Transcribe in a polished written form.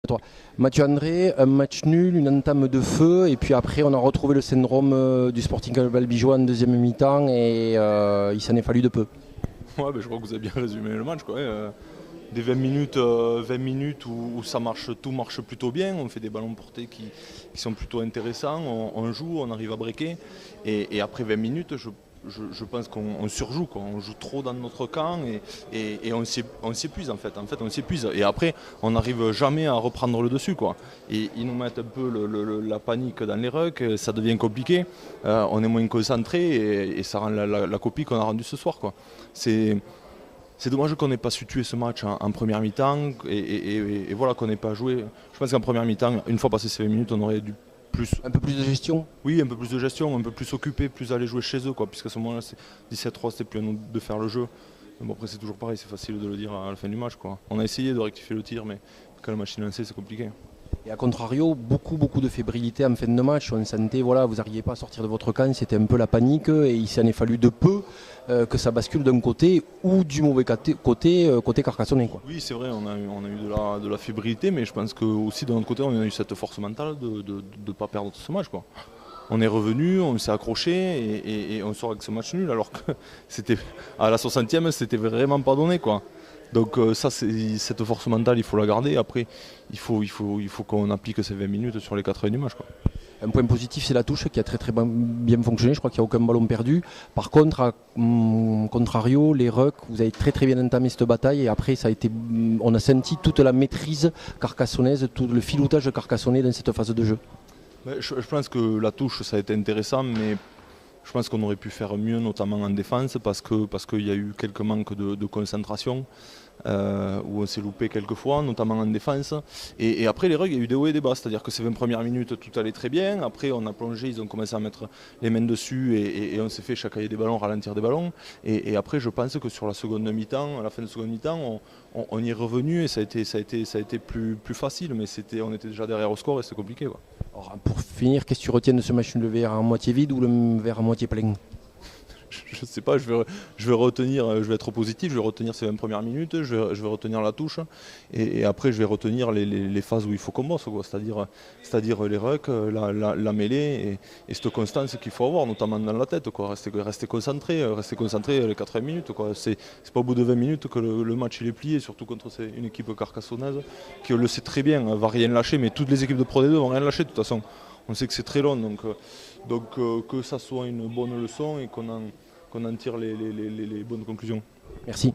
Toi. Mathieu André, un match nul, une entame de feu, et puis après on a retrouvé le syndrome du Sporting Club Albigeois en deuxième mi-temps et il s'en est fallu de peu. Ouais, je crois que vous avez bien résumé le match, quoi. Des 20 minutes où ça marche, tout marche plutôt bien. On fait des ballons portés qui sont plutôt intéressants. On joue, on arrive à breaker. Et après 20 minutes, je pense qu'on surjoue, quoi. On joue trop dans notre camp et on s'épuise en fait. En fait, on s'épuise. Et après, on n'arrive jamais à reprendre le dessus, quoi. Et ils nous mettent un peu la panique dans les rucks. Ça devient compliqué. On est moins concentré et ça rend la copie qu'on a rendue ce soir, quoi. C'est dommage qu'on n'ait pas su tuer ce match en première mi-temps et voilà qu'on n'ait pas joué. Je pense qu'en première mi-temps, une fois passé ces 20 minutes, on aurait dû plus. Un peu plus de gestion. Oui, un peu plus de gestion, un peu plus occupé, plus aller jouer chez eux, quoi. Puisqu'à ce moment-là, 17-3, c'était plus à nous de faire le jeu. Mais bon, après, c'est toujours pareil, c'est facile de le dire à la fin du match, quoi. On a essayé de rectifier le tir, mais quand le match est lancé, c'est compliqué. Et à contrario, beaucoup de fébrilité en fin de match. On sentait, voilà, vous n'arriviez pas à sortir de votre camp, c'était un peu la panique et il s'en est fallu de peu que ça bascule d'un côté ou du mauvais côté carcassonnais, quoi. Oui, c'est vrai, on a eu de la fébrilité, mais je pense que aussi de notre côté, on a eu cette force mentale de ne pas perdre ce match, quoi. On est revenu, on s'est accroché et on sort avec ce match nul alors que c'était à la 60e, c'était vraiment pas donné, quoi. Donc cette force mentale, il faut la garder. Après, il faut qu'on applique ces 20 minutes sur les 4 heures du match, quoi. Un point positif, c'est la touche qui a bien fonctionné. Je crois qu'il n'y a aucun ballon perdu. Par contre, à contrario, les rucks, vous avez très bien entamé cette bataille. Et après, on a senti toute la maîtrise carcassonnaise, tout le filoutage carcassonnais dans cette phase de jeu. Je pense que la touche, ça a été intéressant, mais je pense qu'on aurait pu faire mieux, notamment en défense, parce qu'il y a eu quelques manques de concentration, où on s'est loupé quelques fois, notamment en défense. Et après les rugs, il y a eu des hauts et des bas, c'est-à-dire que ces 20 premières minutes, tout allait très bien. Après, on a plongé, ils ont commencé à mettre les mains dessus et on s'est fait chacailler des ballons, ralentir des ballons. Et après, je pense que sur la seconde mi-temps, à la fin de la seconde mi-temps, on y est revenu et ça a été plus facile, mais on était déjà derrière au score et c'était compliqué, quoi. Alors, pour finir, qu'est-ce que tu retiens de ce match, le verre à moitié vide ou le verre à moitié plein? Je sais pas, je vais retenir, je vais être positif, je vais retenir ces 20 premières minutes, je vais retenir la touche et après je vais retenir les phases où il faut qu'on bosse, quoi. C'est-à-dire les rucks, la mêlée et cette constance qu'il faut avoir, notamment dans la tête, quoi. Rester concentré les 80 minutes, quoi. C'est pas au bout de 20 minutes que le match il est plié, surtout contre une équipe carcassonnaise qui le sait très bien, va rien lâcher, mais toutes les équipes de Pro D2 vont rien lâcher de toute façon. On sait que c'est très long, donc que ça soit une bonne leçon et qu'on en tire les bonnes conclusions. Merci.